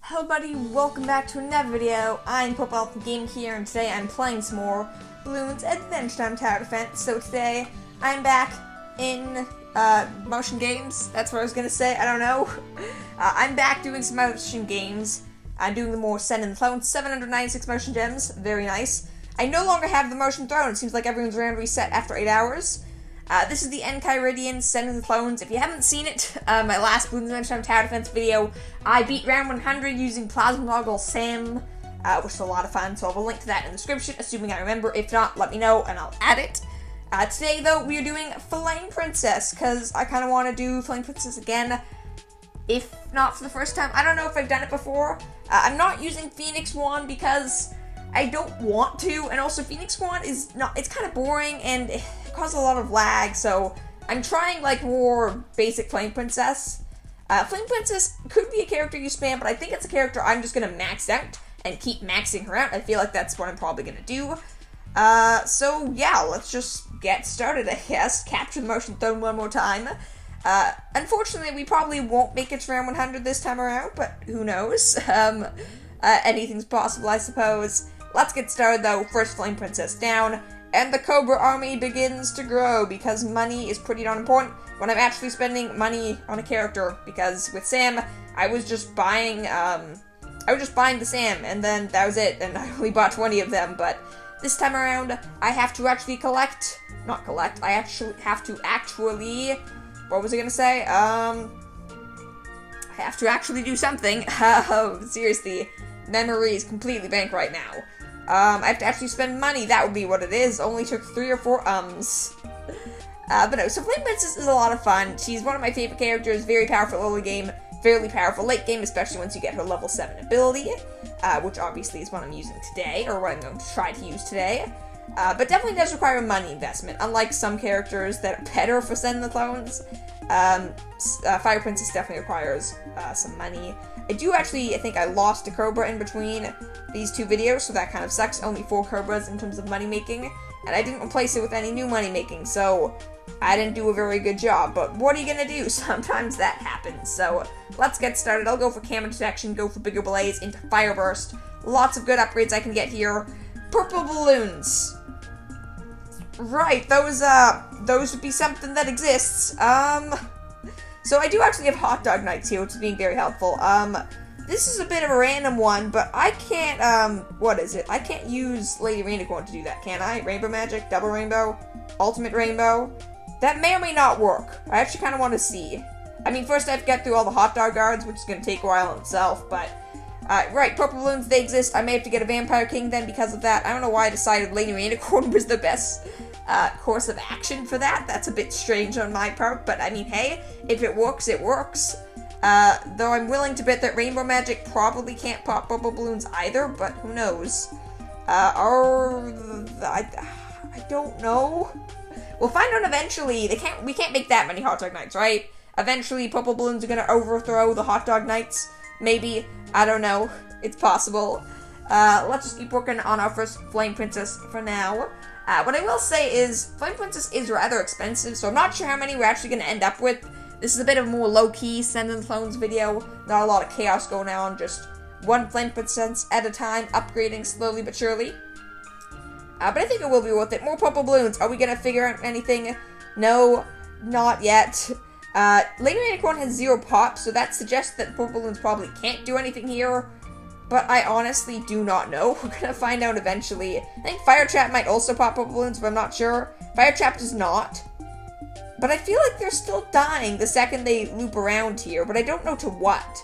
Hello buddy, welcome back to another video. I'm Purple Game here, and today I'm playing some more Bloons Adventure Time Tower Defense. So today, I'm back in motion games. That's what I was gonna say, I don't know. I'm back doing some motion games. I'm doing the more Send in the Clone, 796 motion gems, very nice. I no longer have the motion throne, it seems like everyone's randomly reset after 8 hours. This is the Enchiridion Send in the Clones. If you haven't seen it, my last Bloons Adventure Time Tower Defense video, I beat round 100 using Plasma Noggle Sam, which is a lot of fun, so I'll have a link to that in the description, assuming I remember. If not, let me know and I'll add it. Today, though, we are doing Flame Princess, because I kind of want to do Flame Princess again, if not for the first time. I don't know if I've done it before. I'm not using Phoenix Wand because I don't want to, and also Phoenix Wand is not, it's kind of boring, and it causes a lot of lag, so I'm trying, like, more basic Flame Princess. Flame Princess could be a character you spam, but I think it's a character I'm just gonna max out and keep maxing her out. I feel like that's what I'm probably gonna do. So yeah, let's just get started, I guess. Capture the motion throne one more time. Unfortunately, we probably won't make it to round 100 this time around, but who knows? Anything's possible, I suppose. Let's get started, though. First Flame Princess down, and the Cobra army begins to grow, because money is pretty darn important when I'm actually spending money on a character, because with Sam, I was just buying the Sam, and then that was it, and I only bought 20 of them, but this time around, I have to actually what was I gonna say? I have to actually do something. Seriously, memory is completely blank right now. I have to actually spend money, that would be what it is. Only took 3 or 4 ums. But no, so Flame Princess is a lot of fun. She's one of my favorite characters, very powerful early game, fairly powerful late game, especially once you get her level 7 ability, which obviously is what I'm using today, or what I'm going to try to use today. But definitely does require a money investment, unlike some characters that are better for Send the Clones. Fire Princess definitely requires some money. I think I lost a Cobra in between these two videos, so that kind of sucks. Only 4 Cobras in terms of money making, and I didn't replace it with any new money making, so I didn't do a very good job, but what are you gonna do? Sometimes that happens. So let's get started. I'll go for camera detection, go for bigger blaze, into fire burst. Lots of good upgrades I can get here. Purple balloons. Right, those would be something that exists. So I do actually have hot dog nights here, which is being very helpful. This is a bit of a random one, but I can't, what is it? I can't use Lady Rainicorn to do that, can I? Rainbow Magic, Double Rainbow, Ultimate Rainbow. That may or may not work. I actually kind of want to see. I mean, first I have to get through all the hot dog guards, which is going to take a while in itself, but right, purple balloons, they exist. I may have to get a Vampire King then because of that. I don't know why I decided Lady Rainicorn was the best course of action for that. That's a bit strange on my part, but I mean, hey, if it works, it works. Though I'm willing to bet that Rainbow Magic probably can't pop purple balloons either, but who knows? I don't know. We'll find out eventually. We can't make that many hot dog nights, right? Eventually, purple balloons are gonna overthrow the hot dog nights. Maybe. I don't know. It's possible. Let's just keep working on our first Flame Princess for now. What I will say is, Flame Princess is rather expensive, so I'm not sure how many we're actually going to end up with. This is a bit of a more low-key Send in the Clones video. Not a lot of chaos going on, just one Flame Princess at a time, upgrading slowly but surely. But I think it will be worth it. More purple balloons. Are we going to figure out anything? No, not yet. Lady Rainicorn has 0 pop, so that suggests that purple balloons probably can't do anything here. But I honestly do not know. We're gonna find out eventually. I think Fire Trap might also pop purple balloons, but I'm not sure. Fire Trap does not. But I feel like they're still dying the second they loop around here, but I don't know to what.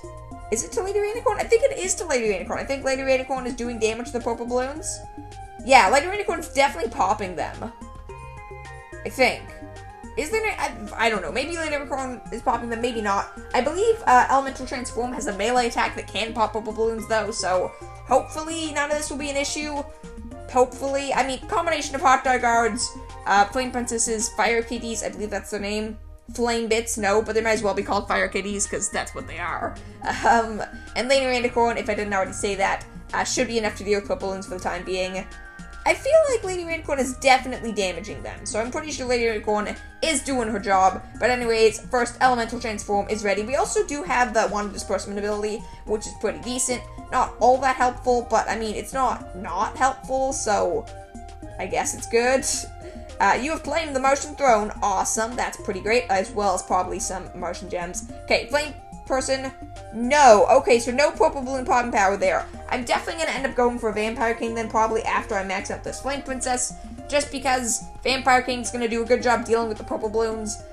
Is it to Lady Rainicorn? I think it is to Lady Rainicorn. I think Lady Rainicorn is doing damage to the purple balloons. Yeah, Lady Rainicorn is definitely popping them. I think. Is there I don't know. Maybe Lady Rainicorn is popping them, maybe not. I believe Elemental Transform has a melee attack that can pop purple balloons, though, so hopefully none of this will be an issue. Hopefully. I mean, combination of hot dog guards, Flame Princesses, Fire Kitties, I believe that's their name. Flame Bits, no, but they might as well be called Fire Kitties, because that's what they are. And Lady Rainicorn, if I didn't already say that, should be enough to deal with purple balloons for the time being. I feel like Lady Rainicorn is definitely damaging them, so I'm pretty sure Lady Rainicorn is doing her job. But anyways, first elemental transform is ready. We also do have the Wand of Disbursement ability, which is pretty decent. Not all that helpful, but I mean, it's not helpful, so I guess it's good. You have claimed the Motion Throne. Awesome, that's pretty great, as well as probably some Motion Gems. Okay, Flame Person, no. Okay, so no Purple Balloon popping power there. I'm definitely going to end up going for a Vampire King then, probably after I max out this Flame Princess, just because Vampire King's going to do a good job dealing with the Purple Balloons.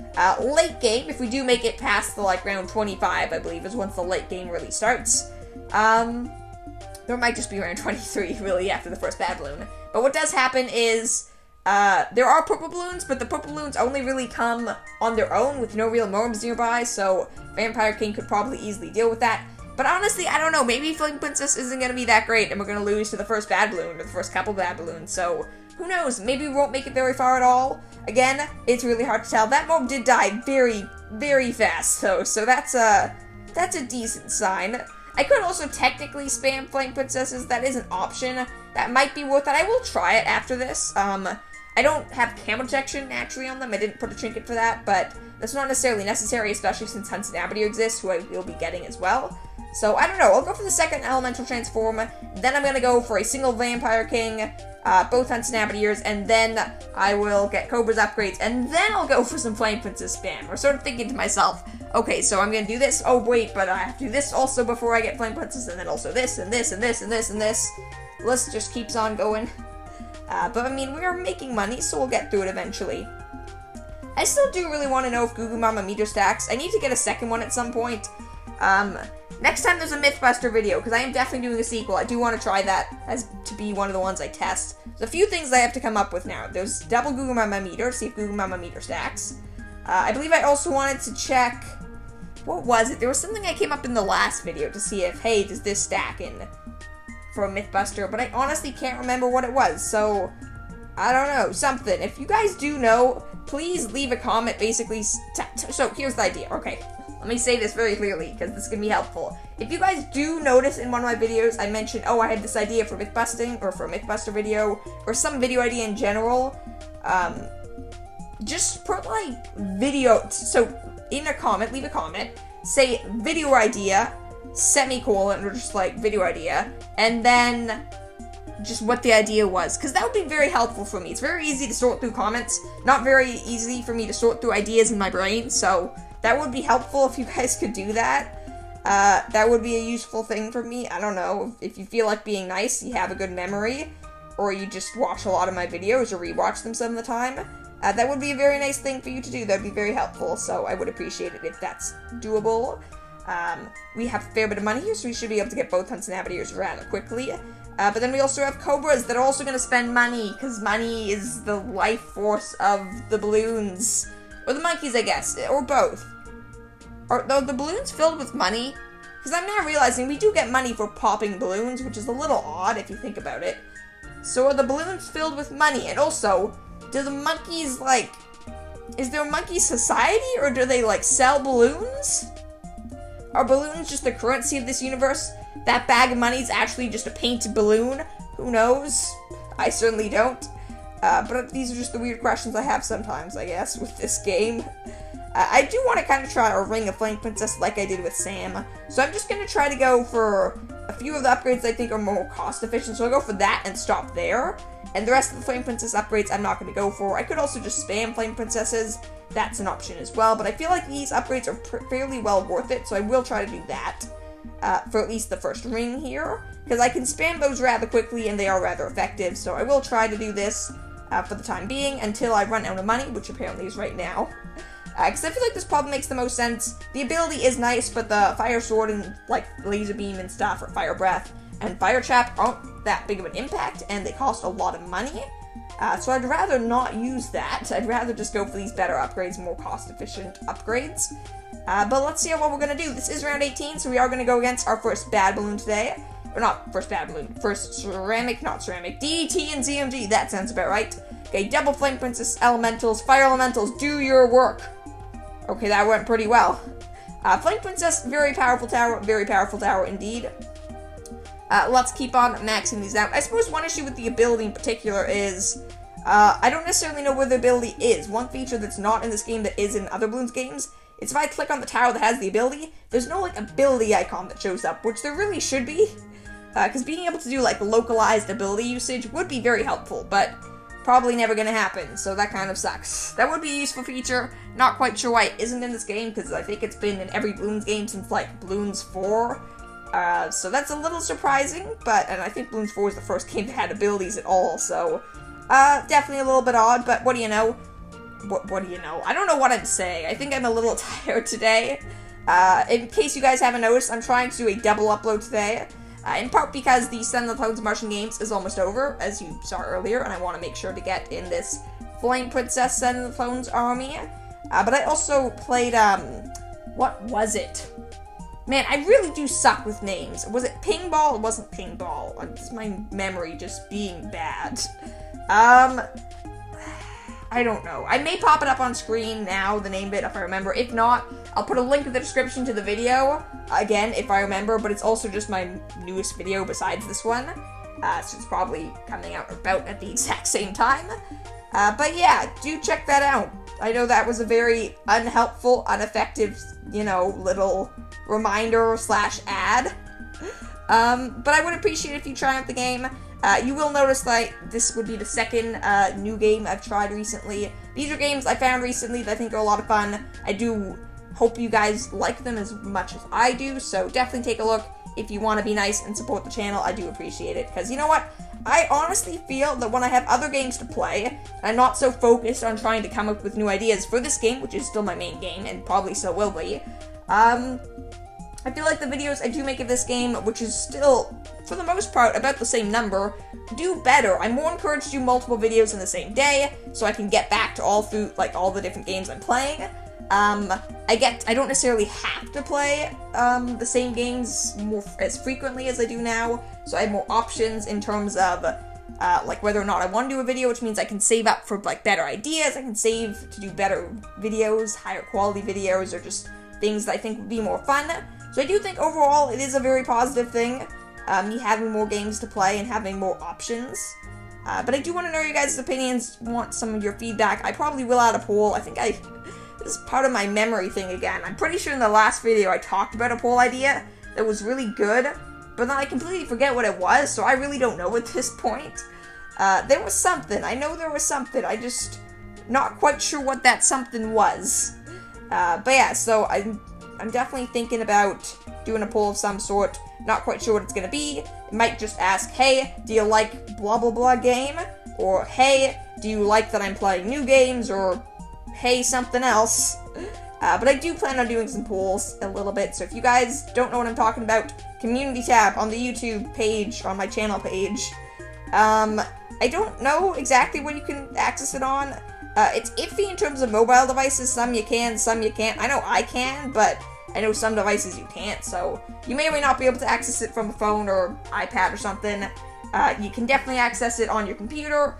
Late game, if we do make it past the, like, round 25, I believe, is once the late game really starts. There might just be round 23, really, after the first Bad Balloon. But what does happen is, there are Purple Balloons, but the Purple Balloons only really come on their own with no real mobs nearby, so Vampire King could probably easily deal with that. But honestly, I don't know, maybe Flame Princess isn't going to be that great, and we're going to lose to the first Bad Balloon, or the first couple Bad Balloons, so who knows, maybe we won't make it very far at all. Again, it's really hard to tell. That mob did die very, very fast, though, so that's a decent sign. I could also technically spam Flame Princesses, that is an option. That might be worth it. I will try it after this. I don't have camo detection naturally on them. I didn't put a trinket for that, but that's not necessarily necessary, especially since Hunt's Navigator exists, who I will be getting as well. So, I don't know. I'll go for the second elemental transform. Then I'm going to go for a single Vampire King, both Hunt's Navigators, and then I will get Cobra's upgrades, and then I'll go for some Flame Princess spam. Or sort of thinking to myself, okay, so I'm going to do this. Oh, wait, but I have to do this also before I get Flame Princess, and then also this, and this, and this, and this, and this. The list just keeps on going. But I mean, we are making money, so we'll get through it eventually. I still do really want to know if Goo Goo Mama meter stacks. I need to get a second one at some point. Next time there's a Mythbuster video, because I am definitely doing a sequel. I do want to try that as to be one of the ones I test. There's a few things I have to come up with now. There's double Goo Goo Mama meter, see if Goo Goo Mama meter stacks. I believe I also wanted to check, what was it? There was something I came up in the last video to see if, hey, does this stack in for a Mythbuster, but I honestly can't remember what it was, so I don't know, something. If you guys do know, please leave a comment, basically. So here's the idea. Okay, let me say this very clearly, because this can be helpful. If you guys do notice in one of my videos, I mentioned, oh, I had this idea for Mythbusting, or for a Mythbuster video, or some video idea in general, just put, like, video, so in a comment, leave a comment, say video idea, semicolon, or just like video idea, and then just what the idea was, because that would be very helpful for me. It's very easy to sort through comments, not very easy for me to sort through ideas in my brain, so that would be helpful if you guys could do that. That would be a useful thing for me. I don't know, if you feel like being nice, you have a good memory, or you just watch a lot of my videos or rewatch them some of the time, that would be a very nice thing for you to do. That would be very helpful, so I would appreciate it if that's doable. We have a fair bit of money here, so we should be able to get both Hunts and Navigators rather quickly. But then we also have Cobras that are also going to spend money, because money is the life force of the balloons. Or the monkeys, I guess, or both. Are the balloons filled with money? Because I'm now realizing we do get money for popping balloons, which is a little odd if you think about it. So are the balloons filled with money? And also, do the monkeys, like, is there a monkey society, or do they, like, sell balloons? Are balloons just the currency of this universe? That bag of money is actually just a painted balloon? Who knows? I certainly don't. But these are just the weird questions I have sometimes, I guess, with this game. I do want to kind of try a Ring of Flame Princess like I did with Sam. So I'm just going to try to go for a few of the upgrades I think are more cost efficient. So I'll go for that and stop there. And the rest of the Flame Princess upgrades I'm not going to go for. I could also just spam Flame Princesses. That's an option as well. But I feel like these upgrades are fairly well worth it. So I will try to do that for at least the first ring here. Because I can spam those rather quickly and they are rather effective. So I will try to do this for the time being until I run out of money, which apparently is right now. Because I feel like this probably makes the most sense. The ability is nice, but the Fire Sword and, like, Laser Beam and stuff, or Fire Breath, and Fire Trap aren't that big of an impact, and they cost a lot of money. So I'd rather not use that. I'd rather just go for these better upgrades, more cost-efficient upgrades. But let's see what we're going to do. This is round 18, so we are going to go against our first Bad Balloon today. Or not first Bad Balloon, first Ceramic, not Ceramic, DT and ZMG, that sounds about right. Okay, double Flame Princess Elementals, Fire Elementals, do your work. Okay, that went pretty well. Flame Princess, very powerful tower indeed. let's keep on maxing these out. I suppose one issue with the ability in particular is, I don't necessarily know where the ability is. One feature that's not in this game that is in other Bloons games is if I click on the tower that has the ability, there's no, like, ability icon that shows up, which there really should be. Because being able to do, like, localized ability usage would be very helpful, but probably never gonna happen, so that kind of sucks. That would be a useful feature. Not quite sure why it isn't in this game, because I think it's been in every Bloons game since, like, Bloons 4. So that's a little surprising, and I think Bloons 4 is the first game that had abilities at all, so, definitely a little bit odd, but what do you know? What do you know? I don't know what I'm saying. I think I'm a little tired today. In case you guys haven't noticed, I'm trying to do a double upload today, in part because the Sun of the Clouds Martian games is almost over, as you saw earlier, and I want to make sure to get in this Flame Princess Sun of the Clones army, but I also played, what was it? Man, I really do suck with names. Was it Pingball? It wasn't Pingball. It's my memory just being bad. I don't know. I may pop it up on screen now, the name bit, if I remember. If not, I'll put a link in the description to the video, again, if I remember, but it's also just my newest video besides this one, so it's probably coming out about at the exact same time. But yeah, do check that out. I know that was a very unhelpful, ineffective, you know, little reminder / ad, but I would appreciate it if you try out the game. You will notice that this would be the second new game I've tried recently. These are games I found recently that I think are a lot of fun. I do hope you guys like them as much as I do, so definitely take a look. If you want to be nice and support the channel, I do appreciate it, because you know what? I honestly feel that when I have other games to play, and I'm not so focused on trying to come up with new ideas for this game, which is still my main game, and probably still will be, I feel like the videos I do make of this game, which is still, for the most part, about the same number, do better. I'm more encouraged to do multiple videos in the same day, so I can get back to all the different games I'm playing. I don't necessarily have to play, the same games as frequently as I do now, so I have more options in terms of, like, whether or not I want to do a video, which means I can save up for, like, better ideas, I can save to do better videos, higher quality videos, or just things that I think would be more fun. So I do think overall it is a very positive thing, me having more games to play and having more options. But I do want to know your guys' opinions, want some of your feedback. I probably will add a poll. I think this is part of my memory thing again. I'm pretty sure in the last video I talked about a poll idea that was really good, but then I completely forget what it was, so I really don't know at this point. There was something. I know there was something. I just not quite sure what that something was. But yeah, so I'm definitely thinking about doing a poll of some sort. Not quite sure what it's going to be. It might just ask, hey, do you like blah blah blah game? Or, hey, do you like that I'm playing new games? Or, hey, something else. But I do plan on doing some polls a little bit, so if you guys don't know what I'm talking about, community tab on the YouTube page, on my channel page. I don't know exactly what you can access it on. It's iffy in terms of mobile devices. Some you can, some you can't. I know I can, but I know some devices you can't, so you may or may not be able to access it from a phone or iPad or something. You can definitely access it on your computer.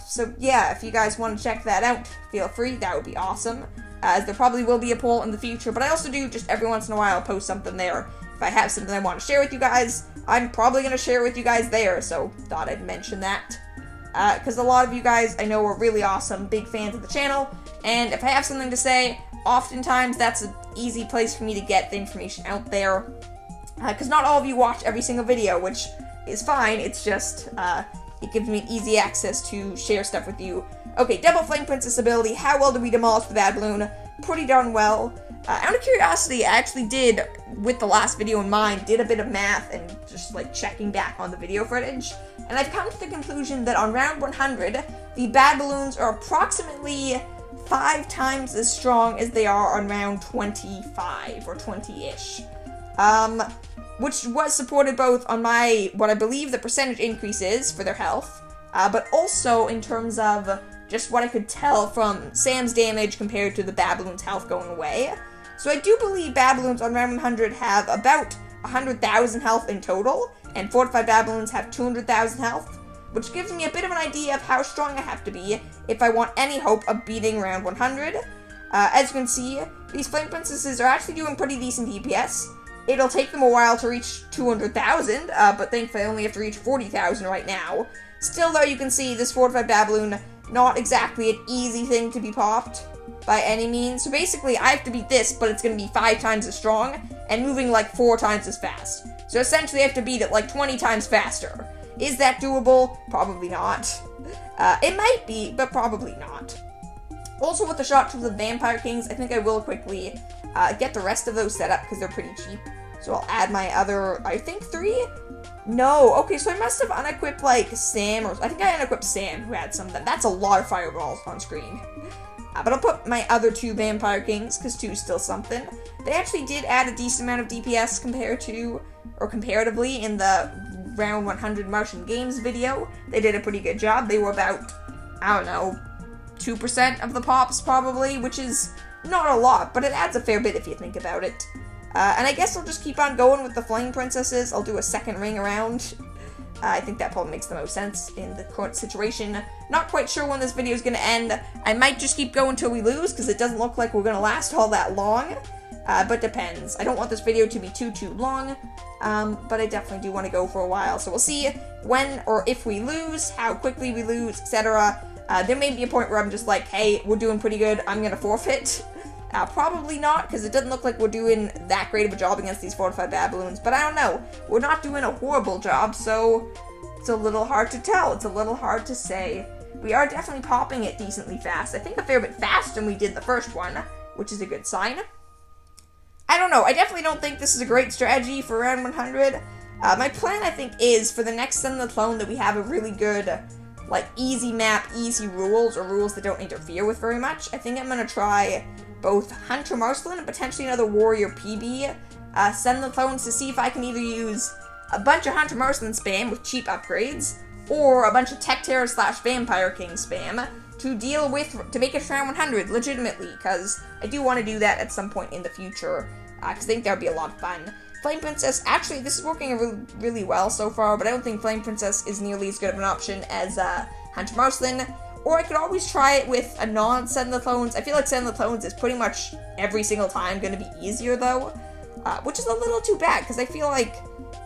So yeah, if you guys want to check that out, feel free. That would be awesome. As there probably will be a poll in the future, but I also do just every once in a while post something there. If I have something I want to share with you guys, I'm probably going to share it with you guys there, so thought I'd mention that. Because a lot of you guys I know are really awesome, big fans of the channel, and if I have something to say, oftentimes that's an easy place for me to get the information out there. Because not all of you watch every single video, which is fine, it's just, it gives me easy access to share stuff with you. Okay, Double Flame Princess ability, how well did we demolish the bad balloon? Pretty darn well. Out of curiosity, I actually did, with the last video in mind, did a bit of math and just like checking back on the video footage, and I've come to the conclusion that on round 100, the bad balloons are approximately 5 times as strong as they are on round 25, or 20-ish. Which was supported both on what I believe the percentage increase is for their health, but also in terms of just what I could tell from Sam's damage compared to the bad balloon's health going away. So I do believe bad balloons on round 100 have about 100,000 health in total, and fortified bad balloons have 200,000 health, which gives me a bit of an idea of how strong I have to be if I want any hope of beating round 100. As you can see, these Flame Princesses are actually doing pretty decent DPS. It'll take them a while to reach 200,000, but thankfully I only have to reach 40,000 right now. Still, though, you can see this fortified Baboon, not exactly an easy thing to be popped by any means. So basically, I have to beat this, but it's going to be 5 times as strong and moving like 4 times as fast. So essentially, I have to beat it like 20 times faster. Is that doable? Probably not. It might be, but probably not. Also, with the shot tools of Vampire Kings, I think I will quickly get the rest of those set up because they're pretty cheap. So I'll add my other, I think 3? No, okay, so I must have unequipped, like, Sam, or I think I unequipped Sam, who had some of them. That's a lot of fireballs on screen. But I'll put my other 2 Vampire Kings, because 2 is still something. They actually did add a decent amount of DPS comparatively, in the Round 100 Martian Games video. They did a pretty good job. They were about, I don't know, 2% of the pops, probably, which is not a lot, but it adds a fair bit if you think about it. And I guess I'll just keep on going with the Flame Princesses. I'll do a second ring around. I think that probably makes the most sense in the current situation. Not quite sure when this video is going to end. I might just keep going until we lose, because it doesn't look like we're going to last all that long. But depends. I don't want this video to be too long, but I definitely do want to go for a while. So we'll see when or if we lose, how quickly we lose, etc. There may be a point where I'm just like, hey, we're doing pretty good, I'm going to forfeit. Probably not, because it doesn't look like we're doing that great of a job against these fortified Baboons, but I don't know. We're not doing a horrible job, so it's a little hard to tell. It's a little hard to say. We are definitely popping it decently fast. I think a fair bit faster than we did the first one, which is a good sign. I don't know. I definitely don't think this is a great strategy for round 100. My plan, I think, is for the next Send the Clone that we have a really good, like, easy map, easy rules, or rules that don't interfere with very much. I think I'm going to try both Hunter Marceline and potentially another Warrior PB, Send the Clones to see if I can either use a bunch of Hunter Marceline spam with cheap upgrades, or a bunch of Tech Terror / Vampire King spam to make it to round 100 legitimately, because I do want to do that at some point in the future, because I think that would be a lot of fun. Flame Princess, actually, this is working really well so far, but I don't think Flame Princess is nearly as good of an option as Hunter Marceline. Or I could always try it with a non-Send the Clones. I feel like Send the Clones is pretty much every single time going to be easier, though. Which is a little too bad, because I feel like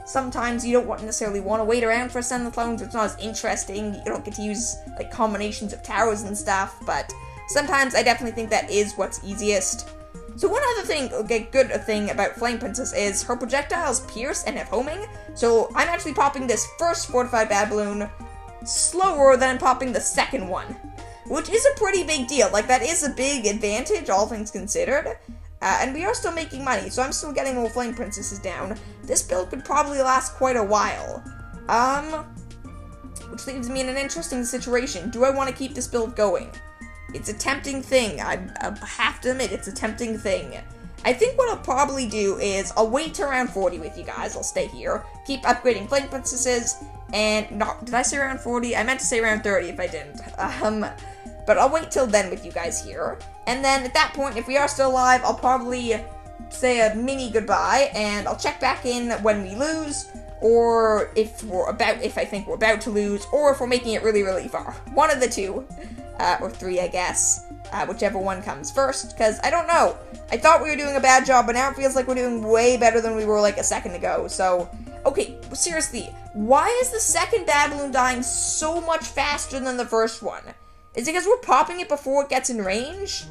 sometimes you don't necessarily want to wait around for Send the Clones. It's not as interesting. You don't get to use, like, combinations of towers and stuff. But sometimes I definitely think that is what's easiest. So one other thing, good thing about Flame Princess is her projectiles pierce and have homing. So I'm actually popping this first fortified Baboon slower than I'm popping the second one, which is a pretty big deal. Like, that is a big advantage, all things considered. And we are still making money, so I'm still getting more Flame Princesses down. This build could probably last quite a while. Which leaves me in an interesting situation. Do I want to keep this build going? It's a tempting thing. I have to admit, it's a tempting thing. I think what I'll probably do is I'll wait to around 40 with you guys. I'll stay here, keep upgrading Flame Princesses, and did I say around 40? I meant to say around 30 if I didn't. But I'll wait till then with you guys here. And then at that point, if we are still alive, I'll probably say a mini goodbye, and I'll check back in when we lose, or if I think we're about to lose, or if we're making it really far. One of the two. Or 3, I guess. Whichever one comes first, because I don't know. I thought we were doing a bad job, but now it feels like we're doing way better than we were like a second ago, so... Okay, seriously, why is the second Baboon dying so much faster than the first one? Is it because we're popping it before it gets in range?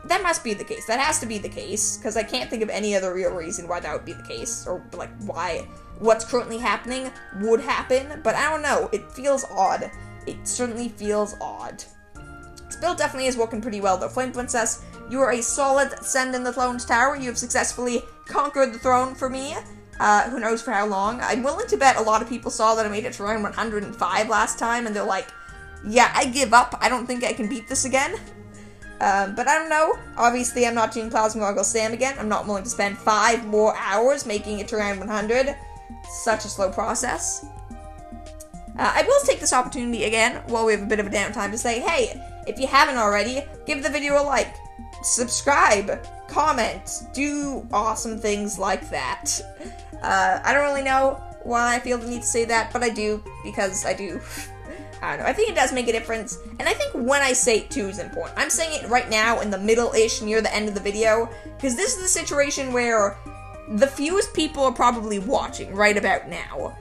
That must be the case. That has to be the case, because I can't think of any other real reason why that would be the case, or, like, why what's currently happening would happen, but I don't know. It feels odd. It certainly feels odd. This build definitely is working pretty well, though. Flame Princess, you are a solid Send in the Clones Tower. You have successfully conquered the throne for me. Who knows for how long. I'm willing to bet a lot of people saw that I made it to around 105 last time, and they're like, yeah, I give up. I don't think I can beat this again. But I don't know. Obviously, I'm not doing Plasma Gargoyle Sam again. I'm not willing to spend 5 more hours making it to around 100. Such a slow process. I will take this opportunity again, while we have a bit of a downtime, to say, hey, if you haven't already, give the video a like, subscribe, comment, do awesome things like that. I don't really know why I feel the need to say that, but I do, because I do. I don't know, I think it does make a difference, and I think when I say it too is important. I'm saying it right now in the middle-ish, near the end of the video, because this is the situation where the fewest people are probably watching right about now.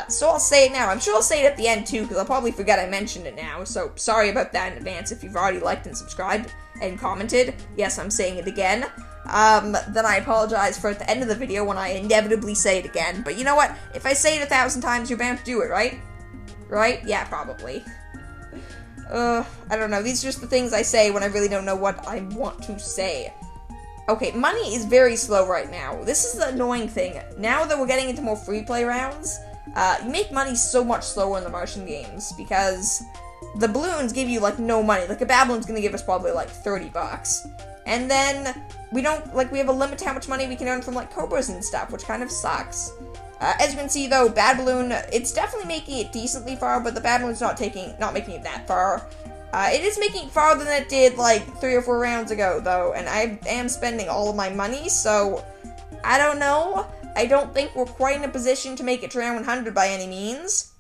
So I'll say it now. I'm sure I'll say it at the end too, because I'll probably forget I mentioned it now, so sorry about that in advance if you've already liked and subscribed and commented. Yes, I'm saying it again. Then I apologize for at the end of the video when I inevitably say it again, but you know what? If I say it 1,000 times, you're bound to do it, right? Right? Yeah, probably. I don't know. These are just the things I say when I really don't know what I want to say. Okay, money is very slow right now. This is the annoying thing. Now that we're getting into more free play rounds, you make money so much slower in the Martian games, because the balloons give you, like, no money. Like, a bad balloon's gonna give us probably, like, 30 bucks. And then, we have a limit to how much money we can earn from, like, cobras and stuff, which kind of sucks. As you can see, though, bad balloon, it's definitely making it decently far, but the bad balloon's not making it that far. It is making it farther than it did, like, 3 or 4 rounds ago, though, and I am spending all of my money, so I don't know. I don't think we're quite in a position to make it to round 100 by any means.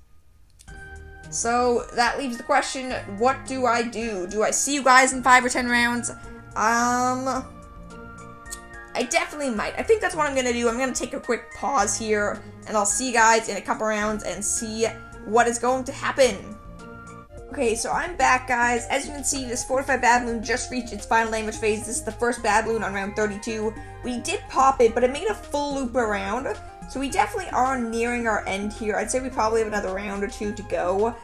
So, that leaves the question, what do I do? Do I see you guys in 5 or 10 rounds? I definitely might. I think that's what I'm gonna do. I'm gonna take a quick pause here, and I'll see you guys in a couple rounds and see what is going to happen. Okay, so I'm back, guys. As you can see, this fortified bad balloon just reached its final damage phase. This is the first bad balloon on round 32. We did pop it, but it made a full loop around, so we definitely are nearing our end here. I'd say we probably have another round or 2 to go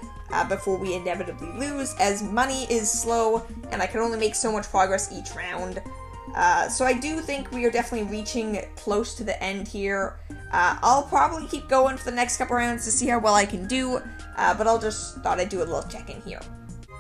before we inevitably lose, as money is slow, and I can only make so much progress each round. So I do think we are definitely reaching close to the end here. I'll probably keep going for the next couple rounds to see how well I can do, but I'll just thought I'd do a little check-in here.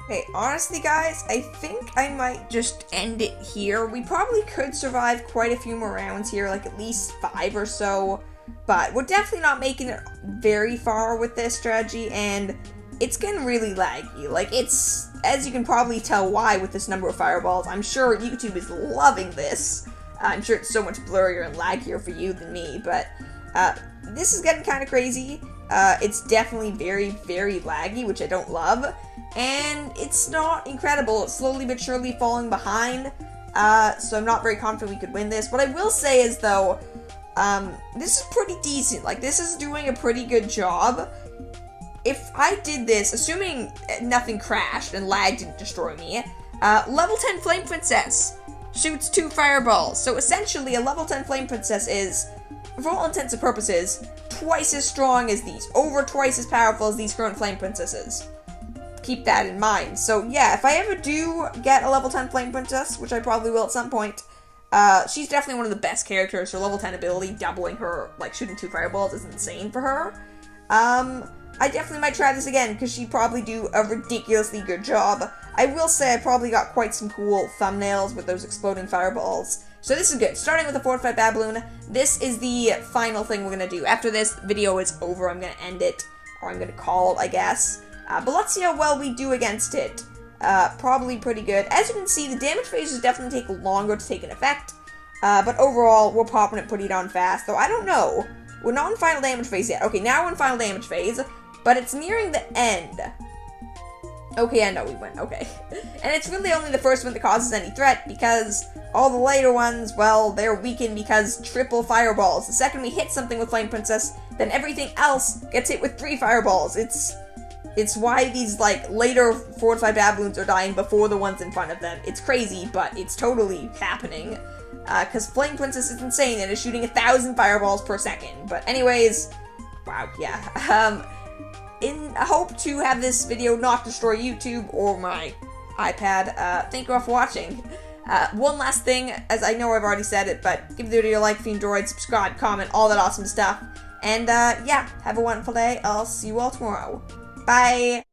Okay, honestly, guys, I think I might just end it here. We probably could survive quite a few more rounds here, like at least 5 or so, but we're definitely not making it very far with this strategy, and it's getting really laggy. Like, it's, as you can probably tell why with this number of fireballs, I'm sure YouTube is loving this. I'm sure it's so much blurrier and laggier for you than me, but this is getting kind of crazy. It's definitely very, very laggy, which I don't love, and it's not incredible. It's slowly but surely falling behind, so I'm not very confident we could win this. What I will say is, though, this is pretty decent. Like, this is doing a pretty good job. If I did this, assuming nothing crashed and lag didn't destroy me, level 10 Flame Princess shoots 2 fireballs. So essentially, a level 10 Flame Princess is, for all intents and purposes, twice as strong as these, over twice as powerful as these current Flame Princesses. Keep that in mind. So yeah, if I ever do get a level 10 Flame Princess, which I probably will at some point, she's definitely one of the best characters. Her level 10 ability, doubling her, like, shooting 2 fireballs is insane for her. I definitely might try this again, because she'd probably do a ridiculously good job. I will say I probably got quite some cool thumbnails with those exploding fireballs. So this is good. Starting with the fortified bad balloon, this is the final thing we're going to do. After this video is over, I'm going to end it, or I'm going to call it, I guess. But let's see how well we do against it. Probably pretty good. As you can see, the damage phases definitely take longer to take an effect. But overall, we're popping it pretty darn fast. Though I don't know. We're not in final damage phase yet. Okay, now we're in final damage phase. But it's nearing the end. Okay, I know we win. Okay. And it's really only the first one that causes any threat, because all the later ones, well, they're weakened because triple fireballs. The second we hit something with Flame Princess, then everything else gets hit with 3 fireballs. It's why these, like, later fortified bad balloons are dying before the ones in front of them. It's crazy, but it's totally happening. Because Flame Princess is insane and is shooting 1,000 fireballs per second. But anyways, wow, yeah. I hope to have this video not destroy YouTube or my iPad. Thank you all for watching. One last thing, as I know I've already said it, but give the video a like if you enjoyed, subscribe, comment, all that awesome stuff. And yeah, have a wonderful day. I'll see you all tomorrow. Bye!